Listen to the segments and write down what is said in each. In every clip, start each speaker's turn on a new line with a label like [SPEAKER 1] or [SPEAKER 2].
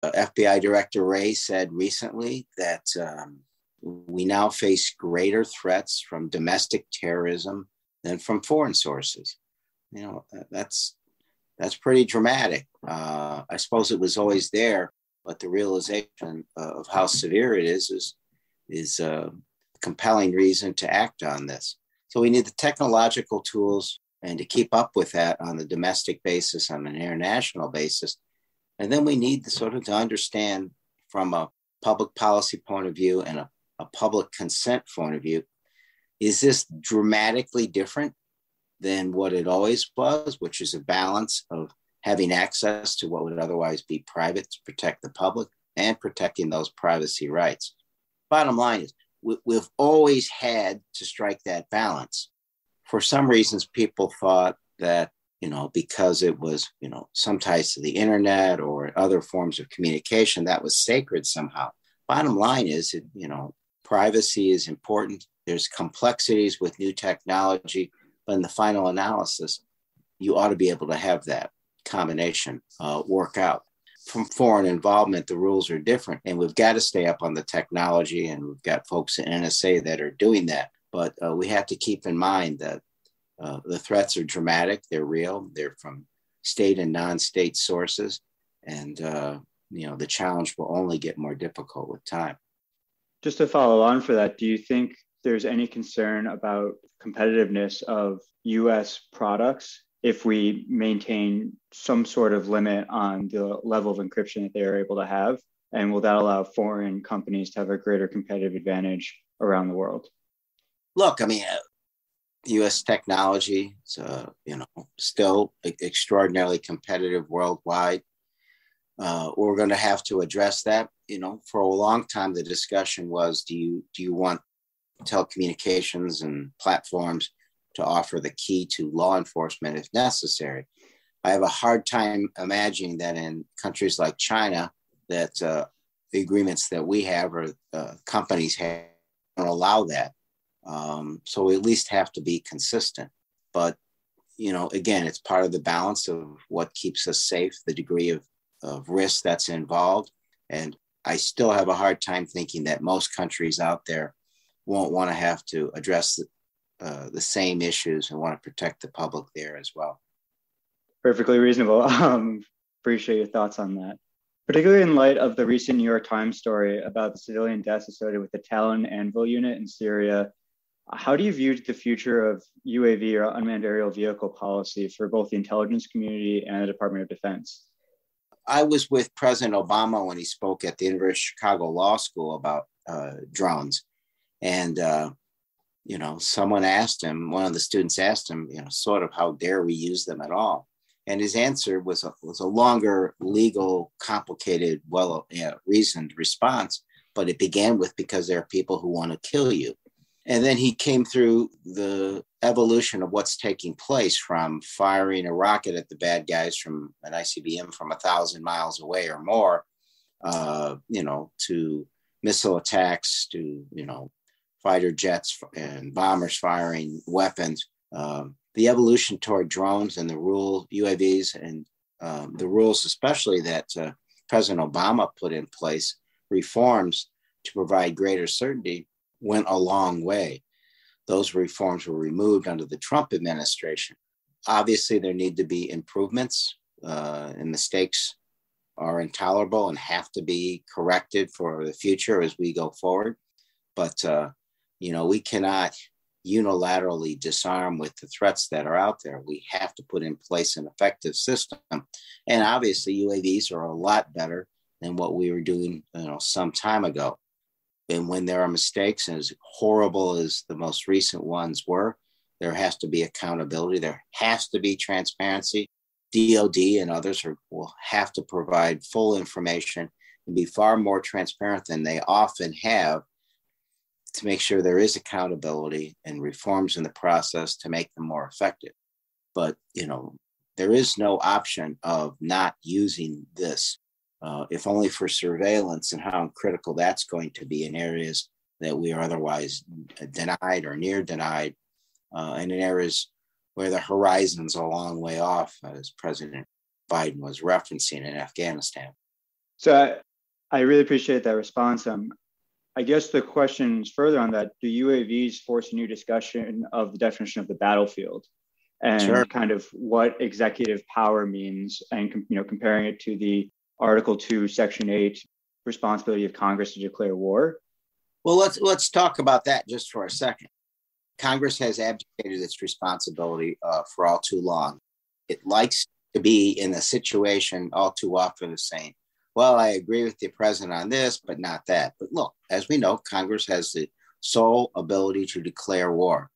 [SPEAKER 1] FBI Director Wray said recently that we now face greater threats from domestic terrorism than from foreign sources. You know, that's pretty dramatic. I suppose it was always there, but the realization of how severe it is a compelling reason to act on this. So we need the technological tools and to keep up with that on the domestic basis, on an international basis. And then we need to understand from a public policy point of view and a public consent point of view, is this dramatically different than what it always was, which is a balance of having access to what would otherwise be private to protect the public and protecting those privacy rights. Bottom line is we've always had to strike that balance. For some reasons, people thought that, because it was, some ties to the internet or other forms of communication, that was sacred somehow. Bottom line is, privacy is important. There's complexities with new technology, but in the final analysis, you ought to be able to have that combination work out. From foreign involvement, the rules are different, and we've got to stay up on the technology, and we've got folks at NSA that are doing that. But we have to keep in mind that the threats are dramatic, they're real, they're from state and non-state sources, and the challenge will only get more difficult with time.
[SPEAKER 2] Just to follow on for that, do you think there's any concern about competitiveness of U.S. products if we maintain some sort of limit on the level of encryption that they are able to have? And will that allow foreign companies to have a greater competitive advantage around the world?
[SPEAKER 1] Look, U.S. technology is, still extraordinarily competitive worldwide. We're going to have to address that. For a long time, the discussion was, do you want telecommunications and platforms to offer the key to law enforcement if necessary? I have a hard time imagining that in countries like China, that the agreements that we have or companies have don't allow that. So we at least have to be consistent. But, again, it's part of the balance of what keeps us safe, the degree of risk that's involved. And I still have a hard time thinking that most countries out there won't want to have to address the same issues and want to protect the public there as well.
[SPEAKER 2] Perfectly reasonable. Appreciate your thoughts on that. Particularly in light of the recent New York Times story about the civilian deaths associated with the Talon Anvil unit in Syria, how do you view the future of UAV or unmanned aerial vehicle policy for both the intelligence community and the Department of Defense?
[SPEAKER 1] I was with President Obama when he spoke at the University of Chicago Law School about drones. And, someone asked him, one of the students asked him, sort of how dare we use them at all? And his answer was a longer, legal, complicated, reasoned response. But it began with, because there are people who want to kill you. And then he came through the evolution of what's taking place, from firing a rocket at the bad guys from an ICBM from 1,000 miles away or more, to missile attacks, to, fighter jets and bombers firing weapons. The evolution toward drones and the UAVs and the rules, especially that President Obama put in place, reforms to provide greater certainty, went a long way. Those reforms were removed under the Trump administration. Obviously, there need to be improvements, and mistakes are intolerable and have to be corrected for the future as we go forward. But, we cannot unilaterally disarm with the threats that are out there. We have to put in place an effective system. And obviously, UAVs are a lot better than what we were doing, some time ago. And when there are mistakes, and as horrible as the most recent ones were, there has to be accountability. There has to be transparency. DOD and others will have to provide full information and be far more transparent than they often have, to make sure there is accountability and reforms in the process to make them more effective. But, there is no option of not using this. If only for surveillance, and how critical that's going to be in areas that we are otherwise denied or near denied, and in areas where the horizon's a long way off, as President Biden was referencing in Afghanistan.
[SPEAKER 2] So I really appreciate that response. I guess the question is further on that. Do UAVs force a new discussion of the definition of the battlefield
[SPEAKER 1] Sure.
[SPEAKER 2] and kind of what executive power means, and comparing it to the Article 2, Section 8 responsibility of Congress to declare war?
[SPEAKER 1] Well, let's talk about that just for a second. Congress has abdicated its responsibility for all too long. It likes to be in a situation all too often of saying, well, I agree with the president on this, but not that. But look, as we know, Congress has the sole ability to declare war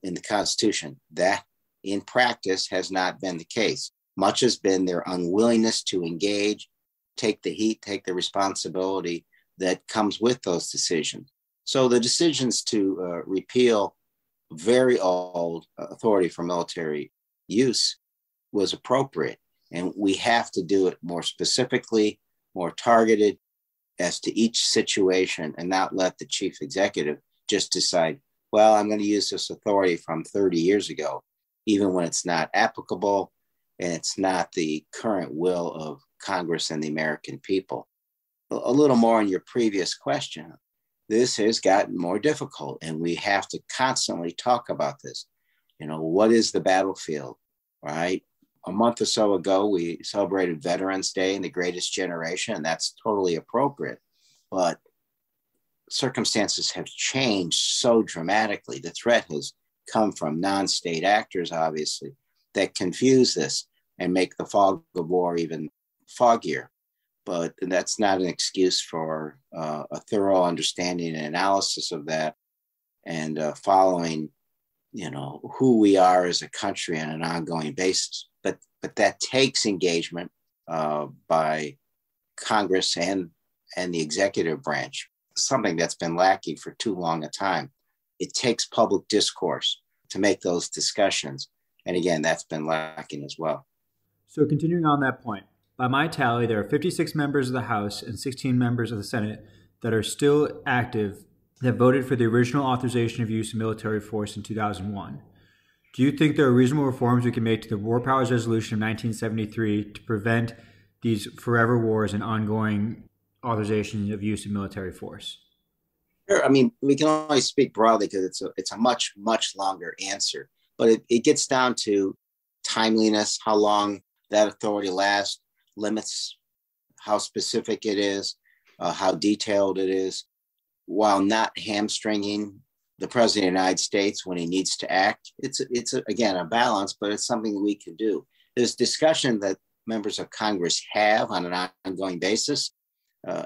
[SPEAKER 1] in the Constitution. That, in practice, has not been the case. Much has been their unwillingness to engage, take the heat, take the responsibility that comes with those decisions. So the decisions to repeal very old authority for military use was appropriate. And we have to do it more specifically, more targeted as to each situation, and not let the chief executive just decide, well, I'm going to use this authority from 30 years ago, even when it's not applicable and it's not the current will of Congress and the American people. A little more on your previous question. This has gotten more difficult, and we have to constantly talk about this. What is the battlefield, right? A month or so ago, we celebrated Veterans Day and the Greatest Generation, and that's totally appropriate. But circumstances have changed so dramatically. The threat has come from non-state actors, obviously, that confuse this and make the fog of war even foggier. But that's not an excuse for a thorough understanding and analysis of that, and following, who we are as a country on an ongoing basis. But that takes engagement by Congress and the executive branch, something that's been lacking for too long a time. It takes public discourse to make those discussions. And again, that's been lacking as well.
[SPEAKER 3] So continuing on that point, by my tally, there are 56 members of the House and 16 members of the Senate that are still active that voted for the original authorization of use of military force in 2001. Do you think there are reasonable reforms we can make to the War Powers Resolution of 1973 to prevent these forever wars and ongoing authorization of use of military force?
[SPEAKER 1] Sure. I mean, we can only speak broadly because it's a much, much longer answer. But it gets down to timeliness, how long that authority lasts, limits, how specific it is, how detailed it is, while not hamstringing the president of the United States when he needs to act. It's again, a balance, but it's something that we can do. There's discussion that members of Congress have on an ongoing basis.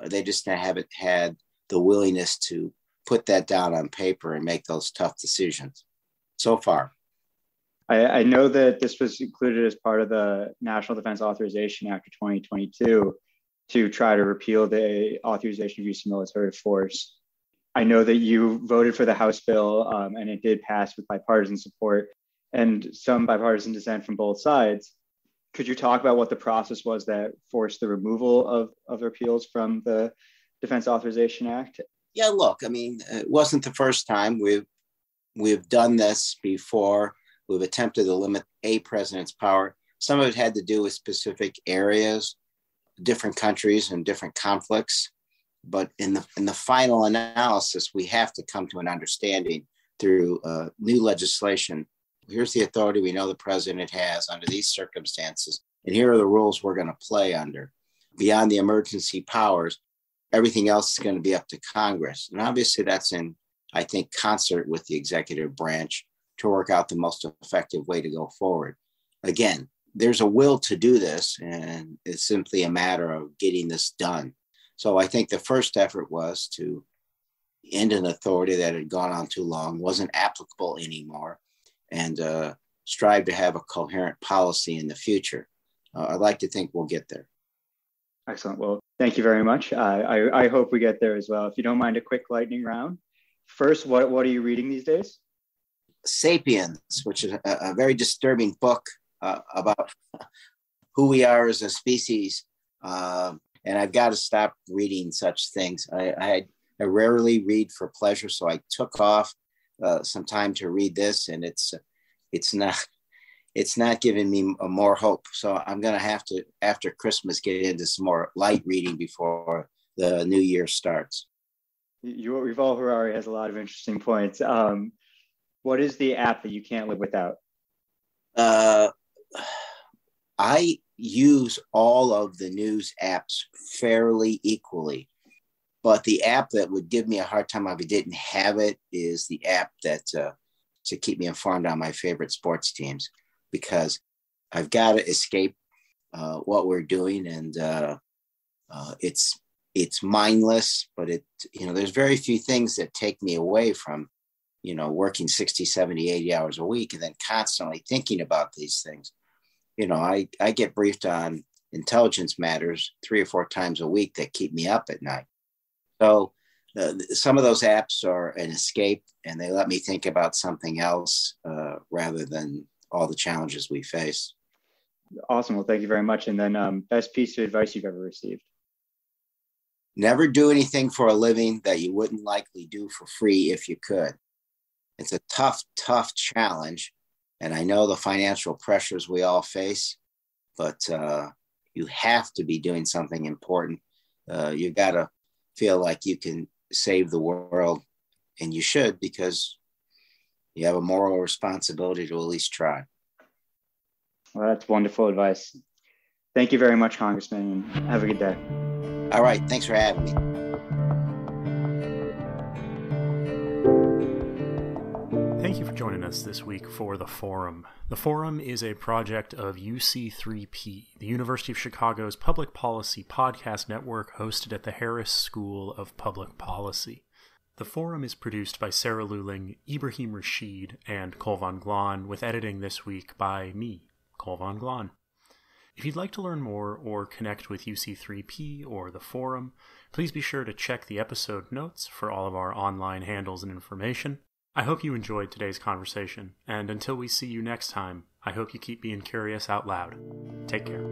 [SPEAKER 1] They just haven't had the willingness to put that down on paper and make those tough decisions so far.
[SPEAKER 2] I know that this was included as part of the National Defense Authorization Act of 2022 to try to repeal the authorization of use of military force. I know that you voted for the House bill, and it did pass with bipartisan support and some bipartisan dissent from both sides. Could you talk about what the process was that forced the removal of repeals from the Defense Authorization Act?
[SPEAKER 1] Yeah, look, I mean, it wasn't the first time. We've done this before. We've attempted to limit a president's power. Some of it had to do with specific areas, different countries and different conflicts. But in the final analysis, we have to come to an understanding through new legislation. Here's the authority we know the president has under these circumstances, and here are the rules we're going to play under. Beyond the emergency powers, everything else is going to be up to Congress. And obviously that's in, I think, concert with the executive branch to work out the most effective way to go forward. Again, there's a will to do this, and it's simply a matter of getting this done. So I think the first effort was to end an authority that had gone on too long, wasn't applicable anymore, and strive to have a coherent policy in the future. I'd like to think we'll get there.
[SPEAKER 2] Excellent. Well, thank you very much. I hope we get there as well. If you don't mind a quick lightning round. First, what are you reading these days?
[SPEAKER 1] Sapiens, which is a very disturbing book about who we are as a species. And I've got to stop reading such things. I rarely read for pleasure, so I took off some time to read this, and it's not it's not giving me more hope. So I'm going to have to, after Christmas, get into some more light reading before the new year starts.
[SPEAKER 2] Yuval Harari has a lot of interesting points. What is the app that you can't live without?
[SPEAKER 1] I use all of the news apps fairly equally, but the app that would give me a hard time if I didn't have it is the app that to keep me informed on my favorite sports teams, because I've got to escape what we're doing, and it's mindless, but there's very few things that take me away from working 60, 70, 80 hours a week and then constantly thinking about these things. I get briefed on intelligence matters 3 or 4 times a week that keep me up at night. So some of those apps are an escape, and they let me think about something else rather than all the challenges we face.
[SPEAKER 2] Awesome. Well, thank you very much. And then best piece of advice you've ever received?
[SPEAKER 1] Never do anything for a living that you wouldn't likely do for free if you could. It's a tough challenge. And I know the financial pressures we all face, but you have to be doing something important. You got to feel like you can save the world, and you should, because you have a moral responsibility to at least try.
[SPEAKER 2] Well, that's wonderful advice. Thank you very much, Congressman, and have a good day.
[SPEAKER 1] All right. Thanks for having me.
[SPEAKER 4] Thank you for joining us this week for The Forum. The Forum is a project of UC3P, the University of Chicago's public policy podcast network hosted at the Harris School of Public Policy. The Forum is produced by Sarah Luling, Ibrahim Rashid, and Colvan Glahn, with editing this week by me, Colvan Glahn. If you'd like to learn more or connect with UC3P or The Forum, please be sure to check the episode notes for all of our online handles and information. I hope you enjoyed today's conversation, and until we see you next time, I hope you keep being curious out loud. Take care.